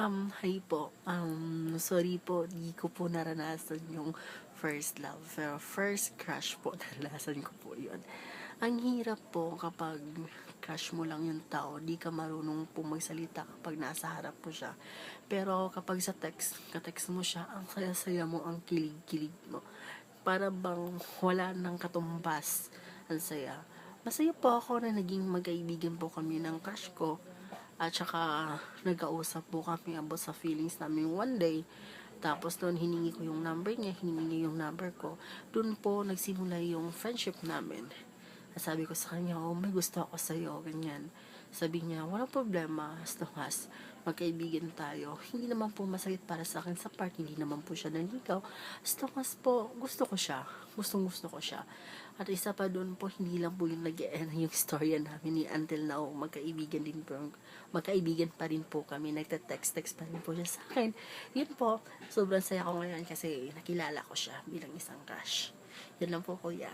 Hi po. Sorry po, di ko po naranasan yung first love. Pero first crush po, naranasan ko po yun. Ang hirap po kapag crush mo lang yung tao, di ka marunong po magsalita kapag nasa harap mo siya. Pero kapag sa text, ka-text mo siya, ang saya-saya mo, ang kilig-kilig mo. Para bang wala nang katumbas. Ang saya. Masaya po ako na naging magkaibigan po kami ng crush ko. At saka, nagkausap po kami about sa feelings namin one day. Tapos doon, hiningi ko yung number niya, hiningi niya yung number ko. Doon po, nagsimula yung friendship namin. At sabi ko sa kanya, oh, may gusto ako sa'yo, ganyan. Sabi niya, walang problema, as long as magkaibigan tayo. Hindi naman po masakit para sa akin sa part, hindi naman po siya nanligaw. As long as po, gusto ko siya. Gustong gusto ko siya. At isa pa doon po, hindi lang po yung nag-e-end yung storya namin ni until now, magkaibigan din po, magkaibigan pa rin po kami, nagte-text pa rin po siya sa akin. Yun po, sobrang saya ko ngayon kasi nakilala ko siya bilang isang crush. Yun lang po, kuya.